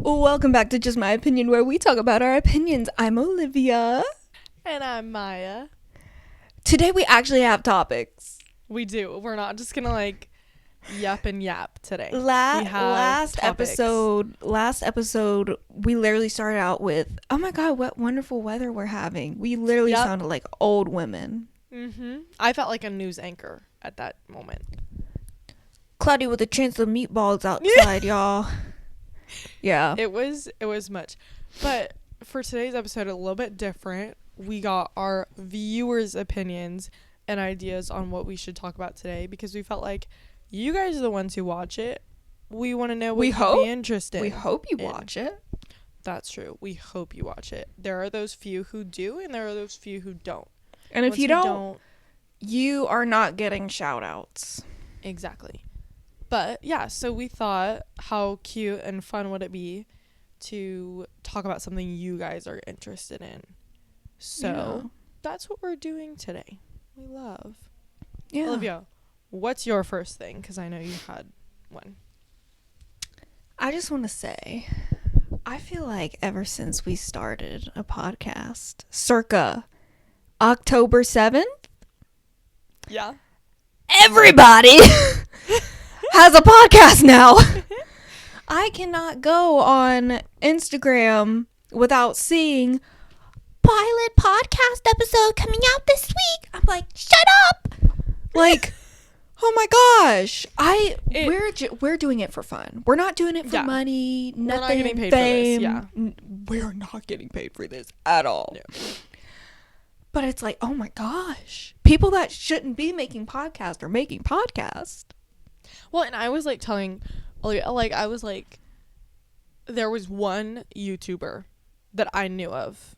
Welcome back to Just My Opinion, where we talk about our opinions. I'm Olivia. And I'm Maya. Today we actually have topics. We do. We're not just gonna yap and yap today. Last episode, we literally started out with, oh my god, what wonderful weather we're having. We literally sounded like old women. I felt like a news anchor at that moment. Cloudy with a chance of meatballs outside, y'all. Yeah. It was much. But for today's episode, a little bit different. We got our viewers' opinions and ideas on what we should talk about today because we felt like you guys are the ones who watch it. We want to know what you'd be interested in. We hope you watch it. That's true. We hope you watch it. There are those few who do, and there are those few who don't. And if you don't, you are not getting shout outs. Exactly. But yeah, so we thought, how cute and fun would it be to talk about something you guys are interested in? So that's what we're doing today. We love. Yeah. Olivia, what's your first thing? Because I know you had one. I just want to say, I feel like ever since we started a podcast, circa October 7th, yeah, everybody has a podcast now. I cannot go on Instagram without seeing pilot podcast episode coming out this week. I'm like, shut up. Like, oh my gosh. We're doing it for fun. We're not doing it for money. Nothing. We're not getting paid fame. for this. Yeah. We're not getting paid for this at all. No. But it's like, oh my gosh. People that shouldn't be making podcasts are making podcasts. Well, and I was telling Olivia, there was one YouTuber that I knew of.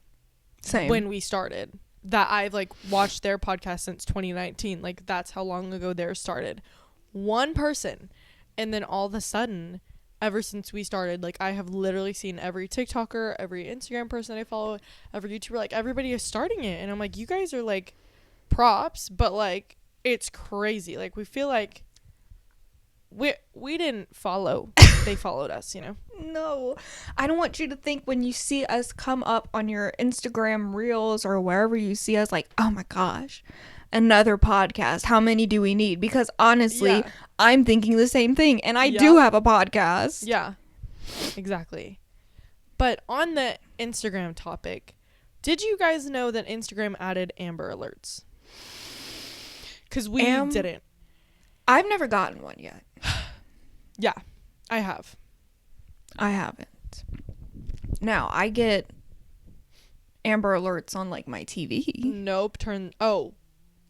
Same. When we started, that I've watched their podcast since 2019. That's how long ago theirs started. One person. And then all of a sudden, ever since we started, I have literally seen every TikToker, every Instagram person I follow, every YouTuber, everybody is starting it. And I'm like, you guys are props, but it's crazy. We feel like we didn't follow. They followed us, you know? No, I don't want you to think when you see us come up on your Instagram reels or wherever you see us, oh my gosh, another podcast. How many do we need? Because honestly, I'm thinking the same thing. And I do have a podcast. Yeah, exactly. But on the Instagram topic, did you guys know that Instagram added Amber Alerts? Because we didn't. I've never gotten one yet. Yeah, I have. I haven't. Now, I get Amber Alerts on my TV. Nope. Oh,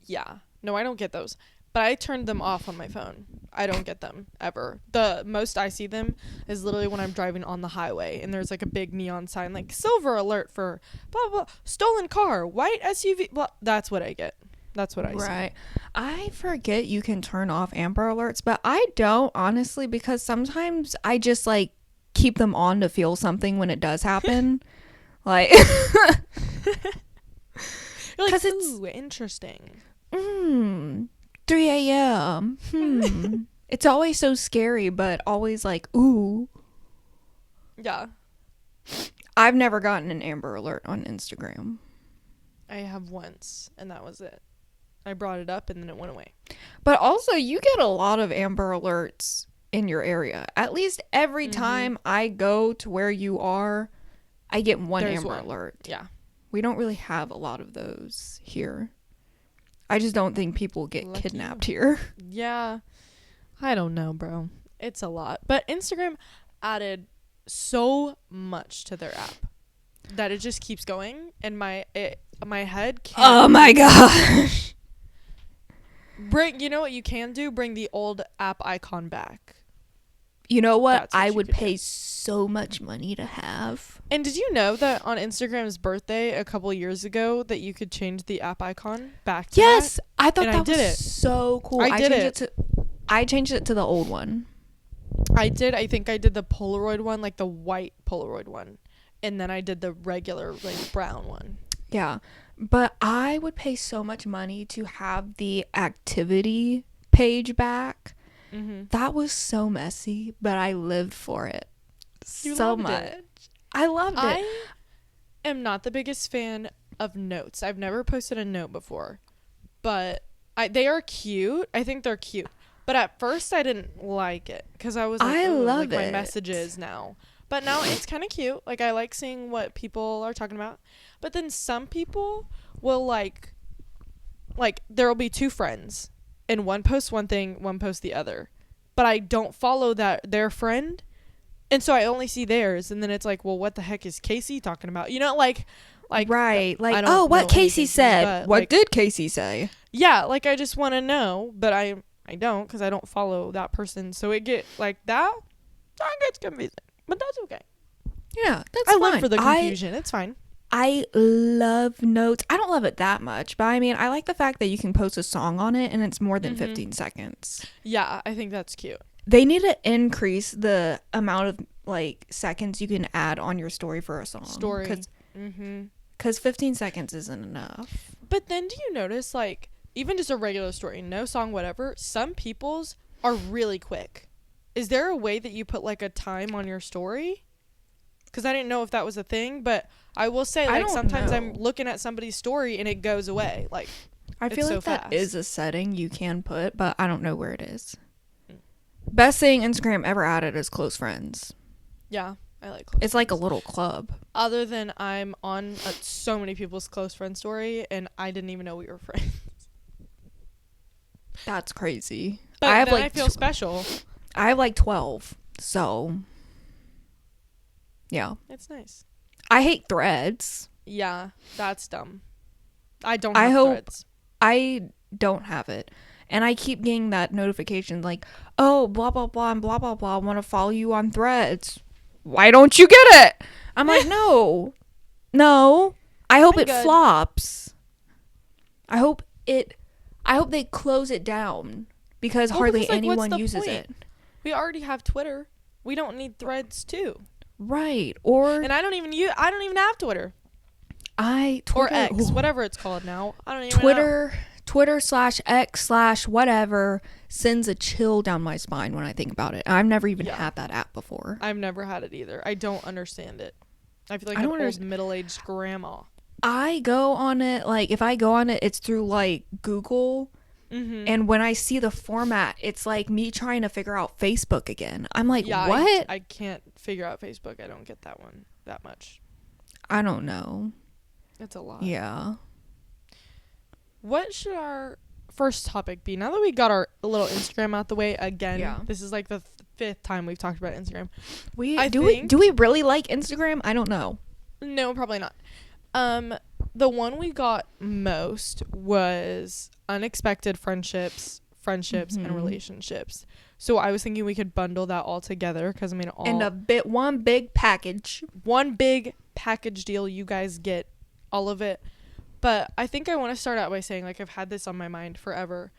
yeah. No, I don't get those. But I turned them off on my phone. I don't get them ever. The most I see them is literally when I'm driving on the highway and there's a big neon sign silver alert for blah, blah, stolen car, white SUV. Blah. That's what I get. That's what I see. Right. I forget you can turn off Amber Alerts, but I don't, honestly, because sometimes I just keep them on to feel something when it does happen. Because it's interesting. 3 a.m. It's always so scary, but always ooh. Yeah. I've never gotten an Amber Alert on Instagram. I have once, and that was it. I brought it up and then it went away. But also, you get a lot of Amber Alerts in your area. At least every time I go to where you are, I get There's Amber Alert. Yeah. We don't really have a lot of those here. I just don't think people get kidnapped here. Yeah. I don't know, bro. It's a lot. But Instagram added so much to their app that it just keeps going, and my head can't. Oh my gosh. You know what you can do? Bring the old app icon back. You know what? I would pay so much money to have. And did you know that on Instagram's birthday a couple years ago that you could change the app icon back to Yes, that? I thought that was so cool. I changed it to the old one. I think I did the Polaroid one, the white Polaroid one. And then I did the regular brown one. Yeah. But I would pay so much money to have the activity page back. That was so messy, but I lived for it. You so loved much. it. I loved it. I am not the biggest fan of notes. I've never posted a note before, but they are cute. I think they're cute. But at first I didn't like it because I was like, I "Ooh, love like my it. messages now." But now it's kind of cute. Like I like seeing what people are talking about. But then some people will like there'll be two friends and one posts one thing, one posts the other. But I don't follow their friend. And so I only see theirs, and then it's like, well, what the heck is Casey talking about? You know, like Right. Like, I don't oh, what know Casey anything, said. but, What like, did Casey say? yeah, like I just want to know, but I don't because I don't follow that person. So it get like that gets confusing, but that's okay. Yeah, that's I fine. live for the confusion. It's fine. I love notes. I don't love it that much, but I mean, I like the fact that you can post a song on it and it's more than 15 seconds. Yeah, I think that's cute. They need to increase the amount of like seconds you can add on your story for a song. Because 15 seconds isn't enough. But then do you notice, like, even just a regular story, no song, whatever, some people's are really quick. Is there a way that you put, like, a time on your story? Because I didn't know if that was a thing, but I will say, like, sometimes I'm looking at somebody's story and it goes away. Like, I feel it's like so that fast. is a setting you can put, but I don't know where it is. Best thing Instagram ever added is close friends. Yeah, I like close It's like a little club. Other than I'm on so many people's close friend story, and I didn't even know we were friends. That's crazy. But I have then like I feel special. I have like 12. So, yeah. It's nice. I hate threads. Yeah, that's dumb. I don't have threads. I don't have it. And I keep getting that notification like, oh, blah, blah, blah, and blah, blah, blah. I want to follow you on threads. Why don't you get it? I'm like, no. No. I hope it flops. I hope they close it down because hardly because, like, anyone what's the uses point? it. We already have Twitter. We don't need threads too. Right. Or And I don't even have Twitter. Twitter, or X, whatever it's called now. I don't even know. Twitter/X/whatever sends a chill down my spine when I think about it. I've never even had that app before. I've never had it either. I don't understand it. I feel like an old middle-aged grandma. I go on it, like, if I go on it, it's through, like, Google. And when I see the format, it's like me trying to figure out Facebook again. I'm like, what? I can't figure out Facebook. I don't get that one that much. I don't know. It's a lot. Yeah. What should our first topic be? Now that we got our little Instagram out the way again, this is like the fifth time we've talked about Instagram. Do we really like Instagram? I don't know. No, probably not. The one we got most was unexpected friendships, and relationships. So I was thinking we could bundle that all together because I mean, one big package. One big package deal. You guys get all of it. But I think I want to start out by saying, like, I've had this on my mind forever.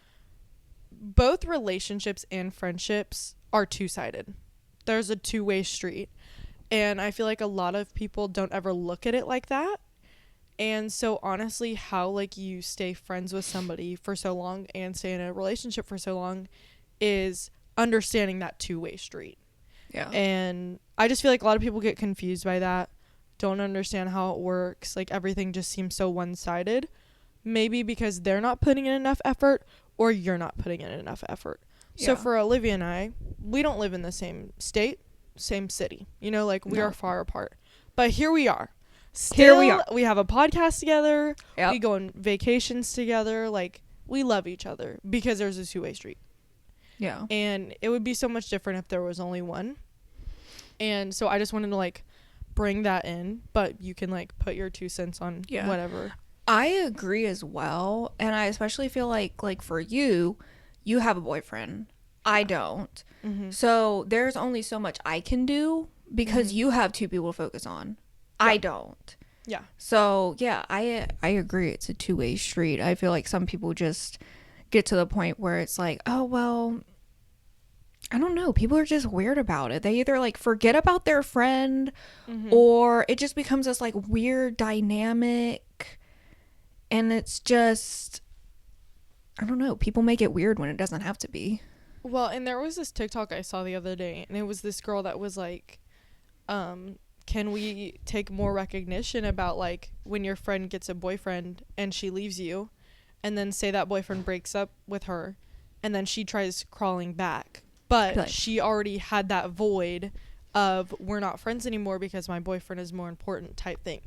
Both relationships and friendships are two-sided. There's a two-way street. And I feel like a lot of people don't ever look at it like that. And so honestly, how, like, you stay friends with somebody for so long and stay in a relationship for so long is understanding that two-way street. Yeah. And I just feel like a lot of people get confused by that. Don't understand how it works. Like, everything just seems so one-sided. Maybe because they're not putting in enough effort or you're not putting in enough effort. Yeah. So for Olivia and I, we don't live in the same state, same city. You know, like, we are far apart. But here we are. We have a podcast together. Yep. We go on vacations together. Like, we love each other because there's a two-way street. Yeah. And it would be so much different if there was only one. And so I just wanted to, like, bring that in, but you can, like, put your 2 cents on whatever. I agree as well, and I especially feel like for you have a boyfriend. I don't. So there's only so much I can do because you have 2 people to focus on. I don't. Yeah. So yeah, I agree. It's a two-way street. I feel like some people just get to the point where it's like, oh well, I don't know. People are just weird about it. They either, like, forget about their friend or it just becomes this, like, weird dynamic. And it's just, I don't know. People make it weird when it doesn't have to be. Well, and there was this TikTok I saw the other day, and it was this girl that was like, can we take more recognition about, like, when your friend gets a boyfriend and she leaves you, and then say that boyfriend breaks up with her, and then she tries crawling back, but Right. she already had that void of, we're not friends anymore because my boyfriend is more important type thing.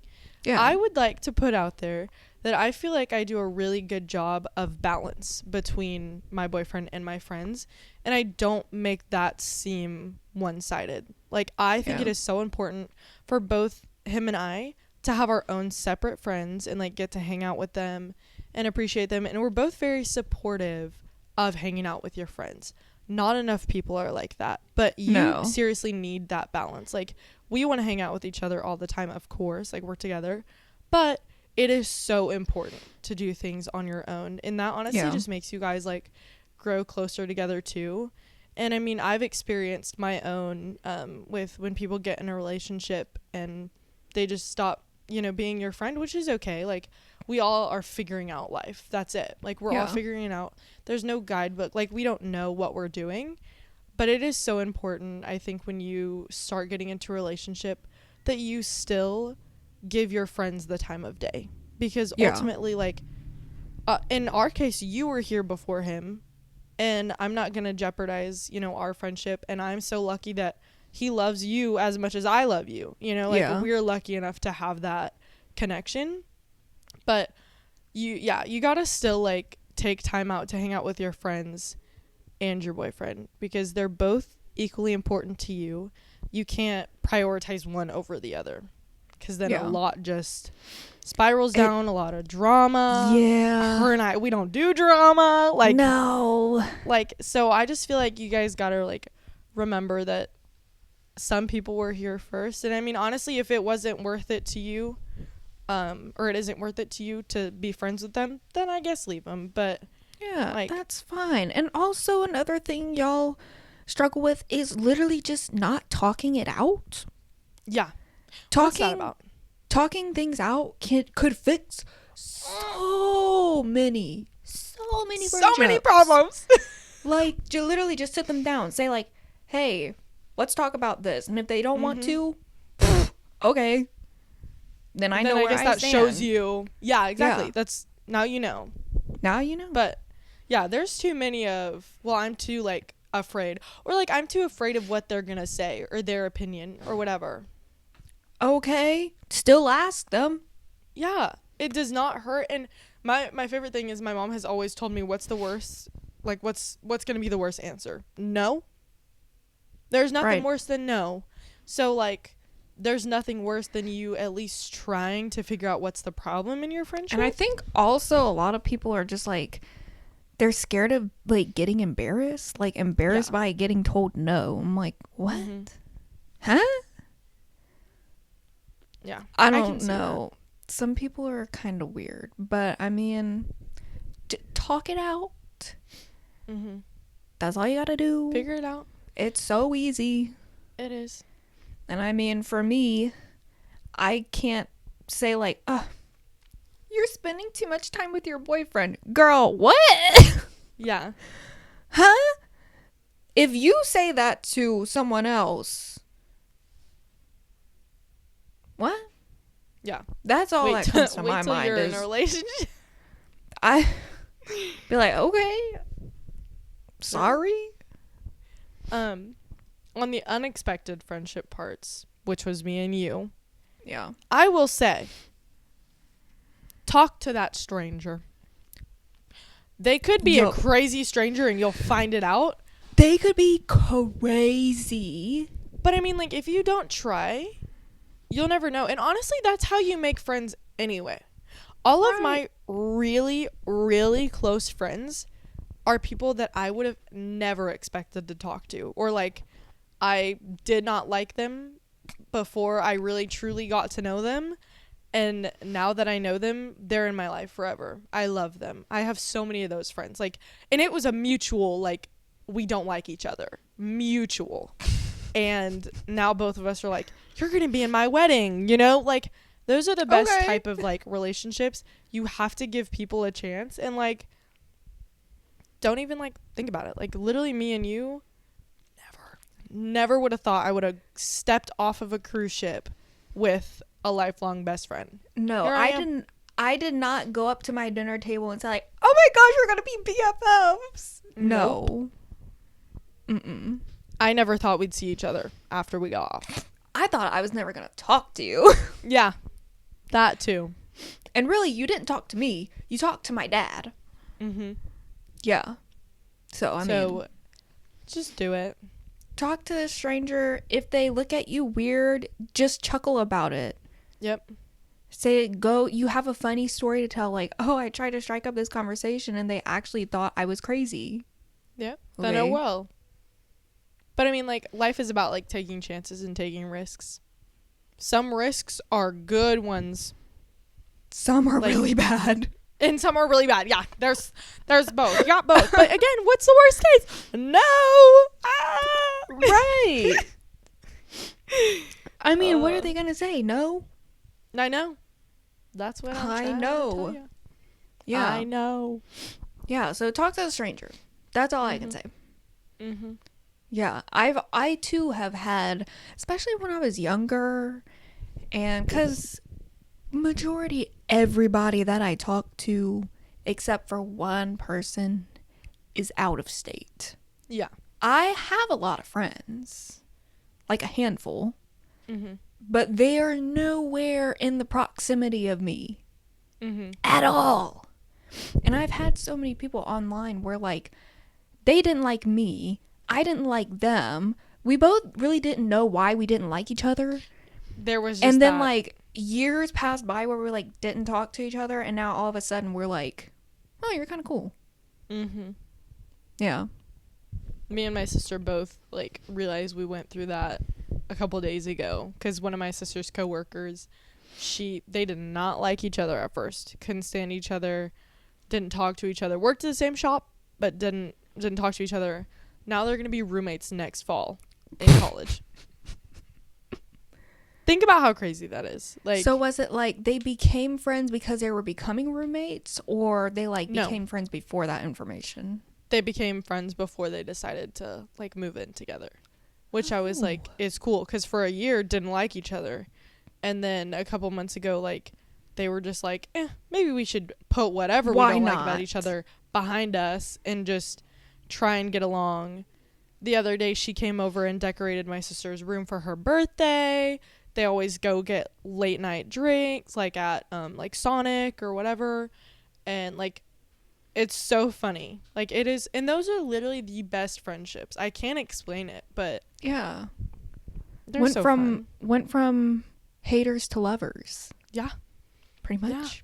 Yeah. I would like to put out there that I feel like I do a really good job of balance between my boyfriend and my friends, and I don't make that seem one-sided. Like, I think it is so important for both him and I to have our own separate friends and, like, get to hang out with them and appreciate them, and we're both very supportive of hanging out with your friends. Not enough people are like that, but you seriously need that balance. Like, we want to hang out with each other all the time, of course, like, we're together, but it is so important to do things on your own, and that honestly just makes you guys, like, grow closer together too. And I mean, I've experienced my own with when people get in a relationship and they just stop, being your friend, which is okay. Like, we all are figuring out life. That's it. Like, we're all figuring it out. There's no guidebook. Like, we don't know what we're doing. But it is so important, I think, when you start getting into a relationship, that you still give your friends the time of day. Because ultimately, like, in our case, you were here before him. And I'm not going to jeopardize, our friendship. And I'm so lucky that he loves you as much as I love you. We're lucky enough to have that connection. But you gotta still, like, take time out to hang out with your friends and your boyfriend, because they're both equally important to you. You can't prioritize one over the other, because then a lot just spirals down. A lot of drama. Her and I, we don't do drama. Like, no. Like, so I just feel like you guys gotta, like, remember that some people were here first. And I mean, honestly, if it wasn't worth it to you, or it isn't worth it to you to be friends with them, then I guess leave them. But like, that's fine. And also, another thing y'all struggle with is literally just not talking it out. What's that about? Talking things out could fix so many problems. Like, literally just sit them down, say, like, hey, let's talk about this. And if they don't want to, okay, then I know where I stand. That shows you. Yeah, exactly. That's, now you know. But yeah, there's too many of, well, I'm too, like, afraid, or, like, I'm too afraid of what they're gonna say or their opinion or whatever. Okay, still ask them. Yeah, it does not hurt. And my favorite thing is, my mom has always told me, what's the worst, like, what's gonna be the worst answer? No. There's nothing worse than no. So, like, there's nothing worse than you at least trying to figure out what's the problem in your friendship. And I think also a lot of people are just, like, they're scared of, like, getting embarrassed. Like, embarrassed by getting told no. I'm like, what? Huh? Yeah. I don't know. Some people are kind of weird. But, I mean, talk it out. That's all you gotta do. Figure it out. It's so easy. It is. And I mean, for me, I can't say, like, you're spending too much time with your boyfriend. Girl, what? Yeah. Huh? If you say that to someone else, what? Yeah. That's all that comes to my mind. You're in a relationship. I be like, okay, sorry. On the unexpected friendship parts, which was me and you, Yeah. I will say, talk to that stranger. They could be a crazy stranger and you'll find it out. They could be crazy. But I mean, like, if you don't try, you'll never know. And honestly, that's how you make friends anyway. All of my really, really close friends are people that I would have never expected to talk to. Or, like, I did not like them before I really truly got to know them. And now that I know them, they're in my life forever. I love them. I have so many of those friends. Like, and it was a mutual, like, we don't like each other. Mutual. And now both of us are like, you're going to be in my wedding, you know? Like, those are the best type of, like, relationships. You have to give people a chance. And, like, never would have thought I would have stepped off of a cruise ship with a lifelong best friend. No, Here I am. I did not go up to my dinner table and say like, "Oh my gosh, we're gonna be BFFs." No. Mm-mm. I never thought we'd see each other after we got off. I thought I was never gonna talk to you. Yeah, that too. And really, you didn't talk to me. You talked to my dad. Mm-hmm. Yeah. So, I mean, just do it. talk to a stranger. If they look at you weird, just chuckle about it. Yep. Say, you have a funny story to tell, like, oh, I tried to strike up this conversation and they actually thought I was crazy. Yep. Then Okay. it will. But I mean, like, life is about, like, taking chances and taking risks. Some risks are good ones. Some are Like, really bad. And some are really bad. Yeah, there's both. You got both. But again, what's the worst case? No. Ah! Right. I mean, what are they going to say? No? I know. That's what I'm I trying know. to tell you. Yeah. I know. Yeah, so talk to a stranger. That's all I can say. Mm-hmm. Yeah, I too have had, especially when I was younger, and because majority everybody that I talk to, except for one person, is out of state. Yeah. I have a lot of friends, like a handful, Mm-hmm. but they are nowhere in the proximity of me Mm-hmm. at all. And I've had so many people online where, like, they didn't like me, I didn't like them. We both really didn't know why we didn't like each other. There was just And then, that. like, years passed by where we, like, didn't talk to each other, and now all of a sudden we're like, oh, you're kind of cool. Mm-hmm. Yeah. Me and my sister both, like, realized we went through that a couple days ago. Because one of my sister's coworkers, they did not like each other at first. Couldn't stand each other. Didn't talk to each other. Worked at the same shop, but didn't talk to each other. Now they're going to be roommates next fall in college. Think about how crazy that is. Like, so was it like they became friends because they were becoming roommates, or they like No. became friends before that information? they became friends before they decided to, like, move in together. Which I was like, it's cool. Because for a year, didn't like each other. And then a couple months ago, like, they were just like, maybe we should put whatever Why we don't not? like about each other behind us and just try and get along. The other day, she came over and decorated my sister's room for her birthday. They always go get late night drinks, like at like Sonic or whatever. And, like, it's so funny. Like, it is. And those are literally the best friendships. I can't explain it, but Yeah. they're so fun. Went from haters to lovers. Yeah. Pretty much.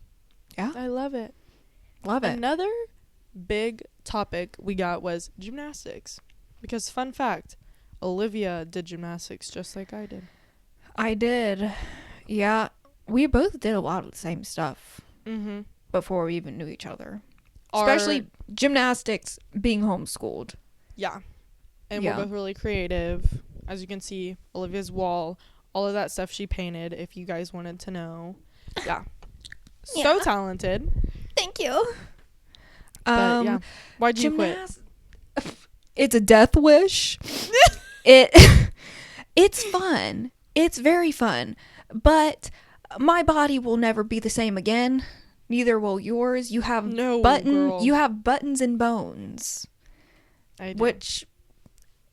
Yeah. I love it. Love it. Another big topic we got was gymnastics. Because, fun fact, Olivia did gymnastics just like I did. I did. Yeah. We both did a lot of the same stuff Mm-hmm. before we even knew each other. Especially gymnastics, being homeschooled. Yeah. And Yeah. we're both really creative. As you can see, Olivia's wall, all of that stuff she painted, if you guys wanted to know. Yeah. So Yeah. talented. Thank you. But, yeah. Why'd you quit? It's a death wish. It's fun. It's very fun. But my body will never be the same again. Neither will yours. You have girl. you have buttons and bones. I do. Which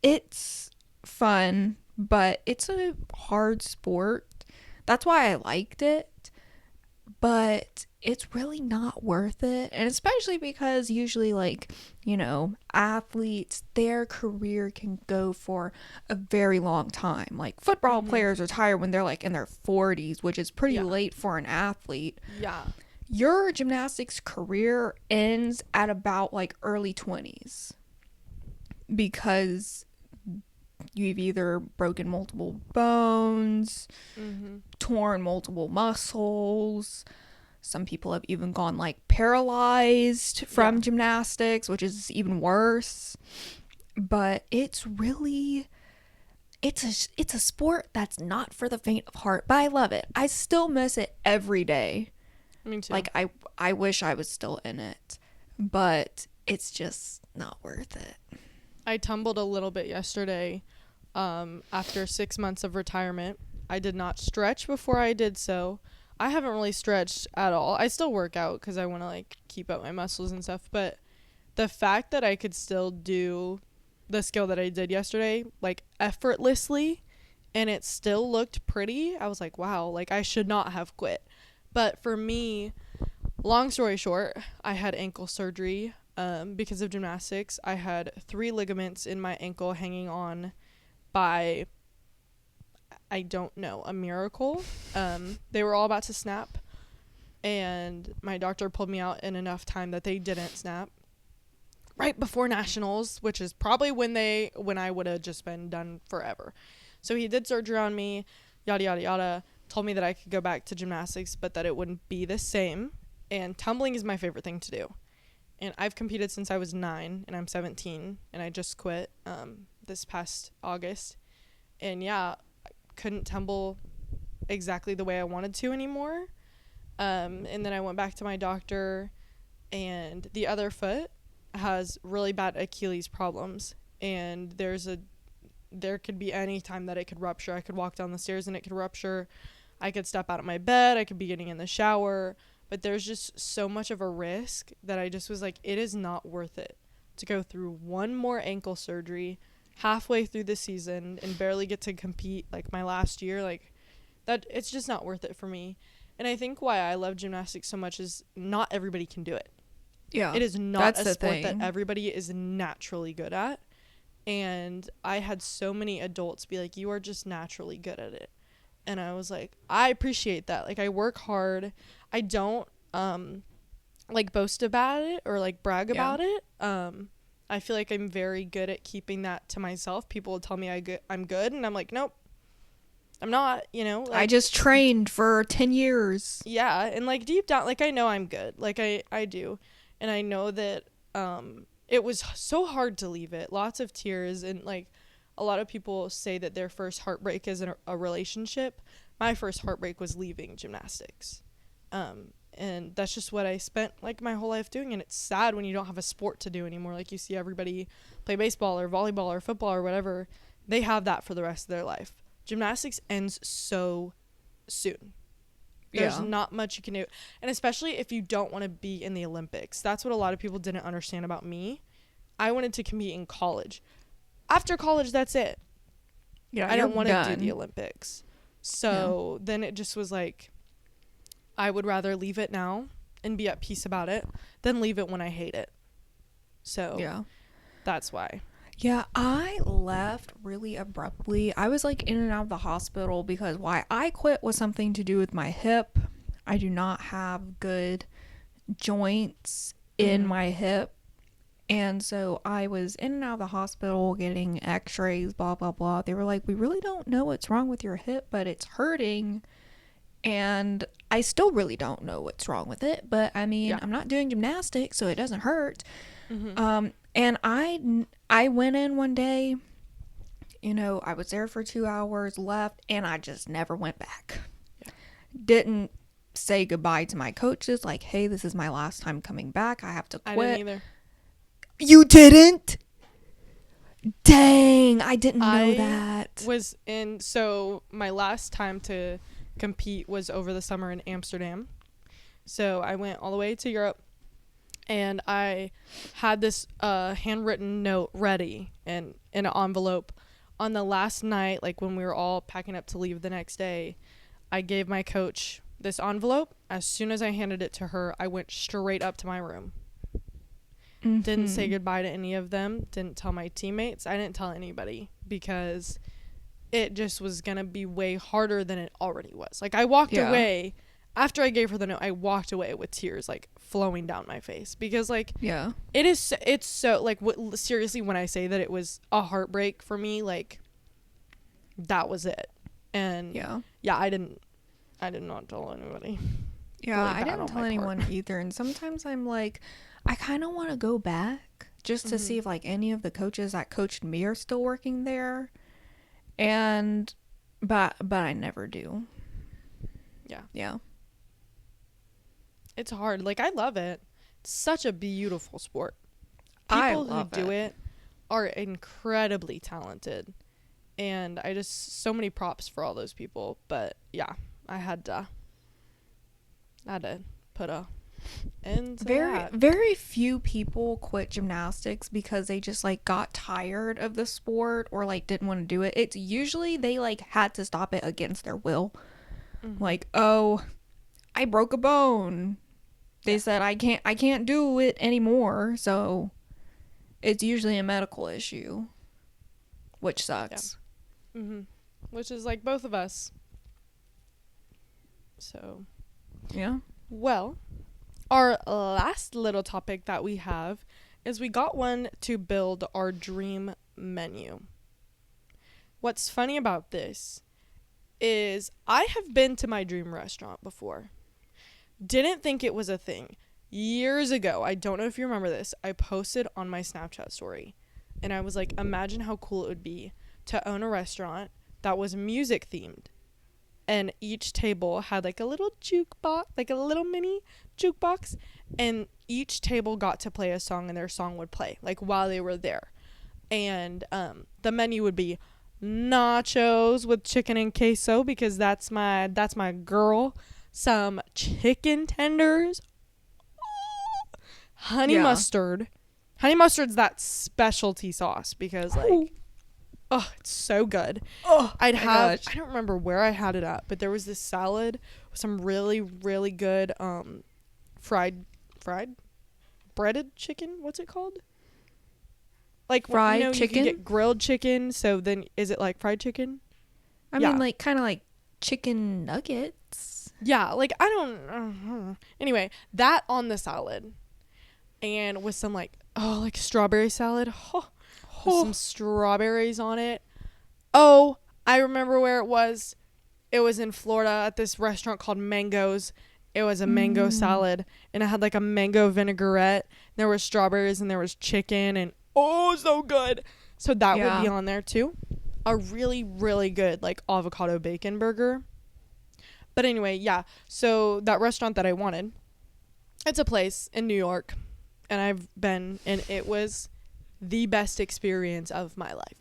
it's fun, but it's a hard sport. That's why I liked it. But it's really not worth it. And especially because usually, like, you know, athletes, their career can go for a very long time. Like, football players retire when they're, like, in their 40s, which is pretty late for an athlete. Yeah. Your gymnastics career ends at about, like, early 20s. Because you've either broken multiple bones, torn multiple muscles. Some people have even gone, like, paralyzed from gymnastics, which is even worse. But it's really, it's a sport that's not for the faint of heart. But I love it. I still miss it every day. Me too. Like, I wish I was still in it. But it's just not worth it. I tumbled a little bit yesterday. after 6 months of retirement. I did not stretch before I did so. I haven't really stretched at all. I still work out because I want to like keep up my muscles and stuff, but the fact that I could still do the skill that I did yesterday like effortlessly and it still looked pretty, I was like, wow, like I should not have quit. But for me, long story short, I had ankle surgery because of gymnastics. I had 3 ligaments in my ankle hanging on by, I don't know, a miracle. They were all about to snap, and my doctor pulled me out in enough time that they didn't snap. Right before nationals, which is probably when I would have just been done forever. So he did surgery on me, yada yada yada. Told me that I could go back to gymnastics, but that it wouldn't be the same. And tumbling is my favorite thing to do. And I've competed since I was 9, and I'm 17, and I just quit this past August. And yeah, couldn't tumble exactly the way I wanted to anymore. And then I went back to my doctor, and the other foot has really bad Achilles problems, and there could be any time that it could rupture. I could walk down the stairs and it could rupture. I could step out of my bed. I could be getting in the shower, but there's just so much of a risk that I just was like, it is not worth it to go through one more ankle surgery halfway through the season and barely get to compete like my last year. Like that, it's just not worth it for me. And I think why I love gymnastics so much is not everybody can do it. Yeah. It is not that's a the sport thing. that everybody is naturally good at. And I had so many adults be like, you are just naturally good at it. And I was like, I appreciate that. Like, I work hard. I don't like boast about it or like brag about it. I feel like I'm very good at keeping that to myself. People will tell me I'm good, and I'm like, nope, I'm not, you know. Like, I just trained for 10 years. Yeah, and like deep down, like I know I'm good. Like I do. And I know that it was so hard to leave it. Lots of tears, and like a lot of people say that their first heartbreak is a relationship. My first heartbreak was leaving gymnastics. And that's just what I spent like my whole life doing, and it's sad when you don't have a sport to do anymore. Like you see everybody play baseball or volleyball or football or whatever. They have that for the rest of their life. Gymnastics ends so soon. There's not much you can do. And especially if you don't want to be in the Olympics. That's what a lot of people didn't understand about me. I wanted to compete in college. After college, that's it. Yeah, I don't want to do the Olympics. So then it just was like, I would rather leave it now and be at peace about it than leave it when I hate it. So that's why. Yeah, I left really abruptly. I was like in and out of the hospital because why I quit was something to do with my hip. I do not have good joints in my hip. And so I was in and out of the hospital getting x-rays, blah, blah, blah. They were like, we really don't know what's wrong with your hip, but it's hurting. And I still really don't know what's wrong with it. But I mean, I'm not doing gymnastics, so it doesn't hurt. And I went in one day, you know, I was there for 2 hours, left, and I just never went back. Didn't say goodbye to my coaches, like, hey, this is my last time coming back. I have to quit. I didn't either. You didn't? Dang, I didn't know that. So my last time to compete was over the summer in Amsterdam. So I went all the way to Europe. And I had this handwritten note ready and in an envelope. On the last night, like when we were all packing up to leave the next day, I gave my coach this envelope. As soon as I handed it to her, I went straight up to my room. Didn't say goodbye to any of them. Didn't tell my teammates. I didn't tell anybody because it just was going to be way harder than it already was. Like I walked away. After I gave her the note, I walked away with tears like flowing down my face because like it's so like seriously when I say that it was a heartbreak for me, like that was it. And I did not tell anybody. Yeah, really I didn't tell anyone either. And sometimes I'm like, I kind of want to go back just to see if like any of the coaches that coached me are still working there. And but I never do. Yeah. It's hard. Like, I love it. It's such a beautiful sport. People who do it are incredibly talented. And I just, so many props for all those people. But yeah, I had to put a end to that. Very few people quit gymnastics because they just like got tired of the sport or like didn't want to do it. It's usually they like had to stop it against their will. Like, oh, I broke a bone. They said I can't do it anymore. So it's usually a medical issue, which sucks. Which is like both of us. So Yeah. well, our last little topic that we have is we got one to build our dream menu. What's funny about this is I have been to my dream restaurant before. Didn't think it was a thing. Years ago, I don't know if you remember this, I posted on my Snapchat story. And I was like, imagine how cool it would be to own a restaurant that was music themed. And each table had like a little jukebox, like a little mini jukebox. And each table got to play a song and their song would play like while they were there. And the menu would be nachos with chicken and queso because that's my girl. Some chicken tenders. Honey mustard. Honey mustard's that specialty sauce because like it's so good. I don't remember where I had it at, but there was this salad with some really, really good fried breaded chicken. What's it called? Like fried chicken? You get grilled chicken, so then is it like fried chicken? I mean like kind of like chicken nuggets. Yeah, like I don't anyway, that on the salad. And with some like strawberry salad. With some strawberries on it. Oh, I remember where it was. It was in Florida at this restaurant called Mango's. It was a mango salad, and it had like a mango vinaigrette. There were strawberries and there was chicken, and so good. So that would be on there too. A really, really good like avocado bacon burger. But anyway, yeah. So that restaurant that I wanted, it's a place in New York, and I've been, and it was the best experience of my life.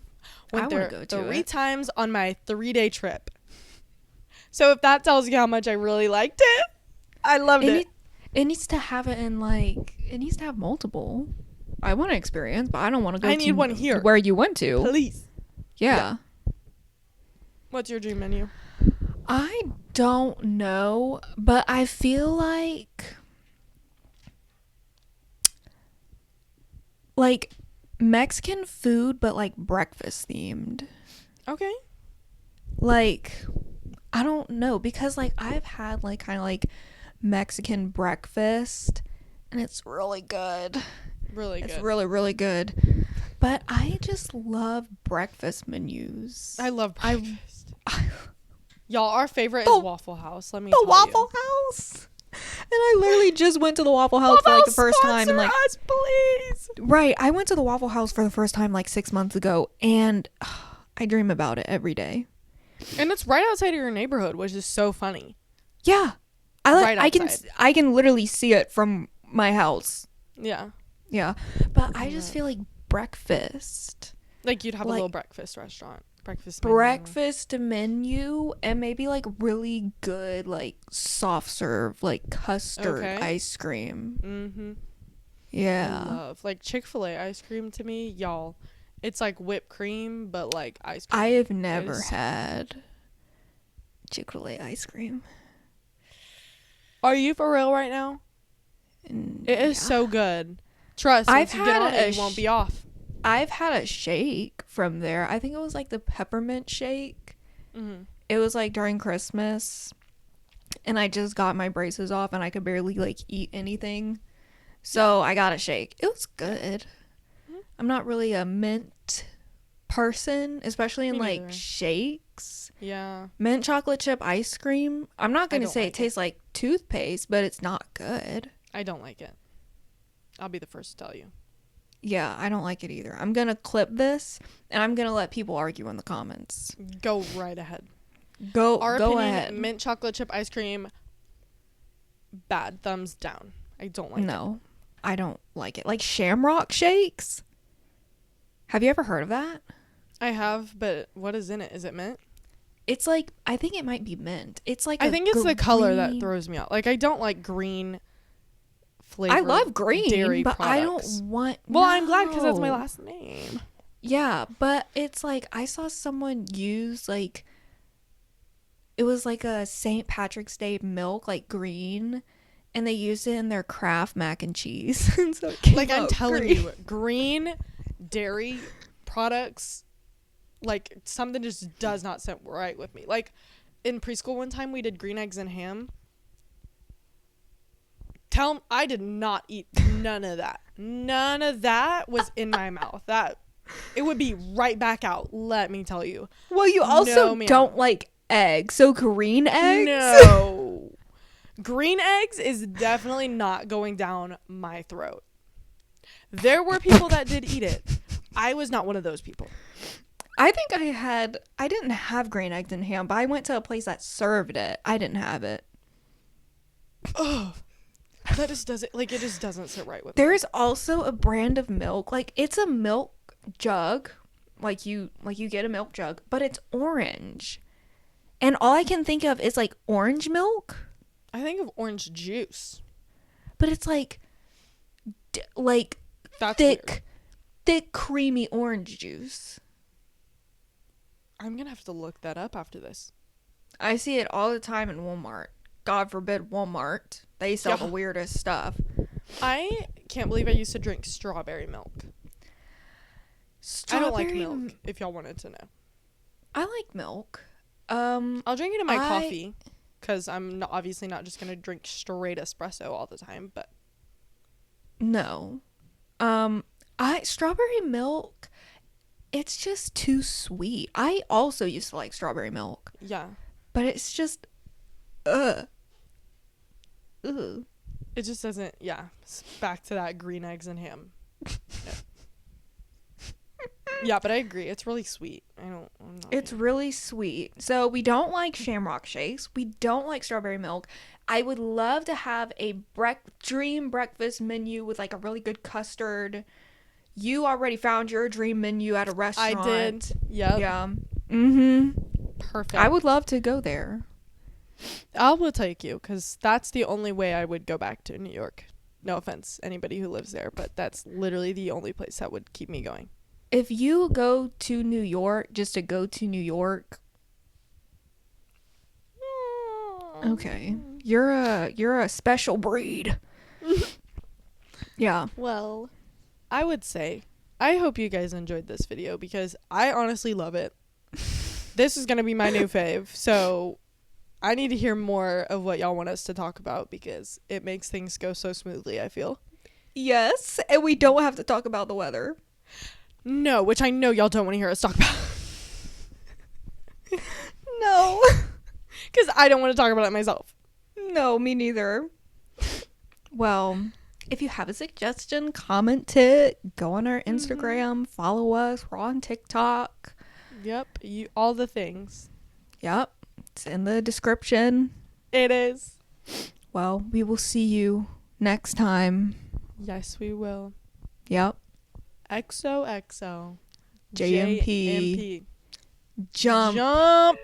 Went there 3 times on my 3-day trip. So if that tells you how much I really liked it, I loved it. It needs to have it in like, it needs to have multiple. I want to experience, but I don't want to go I need one here. Where you went to. Please. Yeah. What's your dream menu? I don't know, but I feel like Mexican food, but like breakfast themed. Okay. Like, I don't know, because like I've had like kind of like Mexican breakfast and it's really good. Really good. It's really, really good. But I just love breakfast menus. I love breakfast. Y'all, our favorite is Waffle House. Let me tell you. The Waffle House. And I literally just went to the Waffle House for like the first time and like us, please. Right, I went to the Waffle House for the first time like 6 months ago, and I dream about it every day. And it's right outside of your neighborhood, which is so funny. Yeah, I can literally see it from my house. Yeah. Yeah, but I just feel like breakfast. Like you'd have a little breakfast restaurant. Breakfast menu and maybe like really good like soft serve like custard ice cream. Mm-hmm. Yeah. I love like Chick-fil-A ice cream to me, y'all. It's like whipped cream but like ice cream. I have never had Chick-fil-A ice cream. Are you for real right now? It is so good. Trust, once you get on it, you won't be off. I've had a shake from there. I think it was like the peppermint shake. Mm-hmm. It was like during Christmas, and I just got my braces off, and I could barely like eat anything. So I got a shake. It was good. Mm-hmm. I'm not really a mint person, especially in like shakes. Yeah. Mint chocolate chip ice cream. I'm not going to say it tastes like toothpaste, but it's not good. I don't like it. I'll be the first to tell you. Yeah, I don't like it either. I'm going to clip this, and I'm going to let people argue in the comments. Go right ahead. Our opinion, ahead. Mint chocolate chip ice cream, bad. Thumbs down. I don't like it. No, I don't like it. Like Shamrock shakes. Have you ever heard of that? I have, but what is in it? Is it mint? It's like, I think it might be mint. It's like I a think it's the color that green- throws me out. Like, I don't like green flavored I love green, dairy but products. I don't want. Well, I'm glad because that's my no. last name. Yeah, but it's like I saw someone use like it was like a St. Patrick's Day milk, like green, and they used it in their Kraft mac and cheese. And so it came Like, I'm out telling green. you, green dairy products, like, something just does not sit right with me. Like, in preschool one time, we did green eggs and ham. I did not eat none of that. None of that was in my mouth. It would be right back out, let me tell you. Well, you also No, ma'am. don't like eggs, so green eggs. No. Green eggs is definitely not going down my throat. There were people that did eat it. I was not one of those people. I think I didn't have green eggs and ham, but I went to a place that served it. I didn't have it. Ugh. That just doesn't, like, it just doesn't sit right with me. There is also a brand of milk, like it's a milk jug, like you get a milk jug, but it's orange. And all I can think of is like orange milk, I think of orange juice. but it's like like That's thick weird. creamy orange juice. I'm gonna have to look that up after this. I see it all the time in Walmart. God forbid Walmart. They sell the Yeah. weirdest stuff. I can't believe I used to drink strawberry milk. I don't like Strawberry milk, if y'all wanted to know. I like milk. I'll drink it in my I- coffee, because I'm obviously not just going to drink straight espresso all the time, but No. Strawberry milk, it's just too sweet. I also used to like strawberry milk, yeah. but it's just ugh. It just doesn't, yeah. Back to that green eggs and ham. No. Yeah, but I agree. It's really sweet. I'm not It's a fan. really sweet. So we don't like shamrock shakes. We don't like strawberry milk. I would love to have a dream breakfast menu with like a really good custard. You already found your dream menu at a restaurant. I did. Yep. Yeah. Mm-hmm. Perfect. I would love to go there. I will take you, because that's the only way I would go back to New York. No offense, anybody who lives there, but that's literally the only place that would keep me going. If you go to New York just to go to New York, okay, you're a special breed. Yeah. Well, I would say, I hope you guys enjoyed this video, because I honestly love it. This is going to be my new fave, so I need to hear more of what y'all want us to talk about, because it makes things go so smoothly, I feel. Yes, and we don't have to talk about the weather. No, which I know y'all don't want to hear us talk about. No. Because I don't want to talk about it myself. No, me neither. Well, if you have a suggestion, comment it. Go on our Instagram, follow us. We're on TikTok. Yep, all the things. Yep, it's in the description. It is. Well, we will see you next time. Yes, we will. Yep. XOXO. JMP. JMP. Jump. Jump.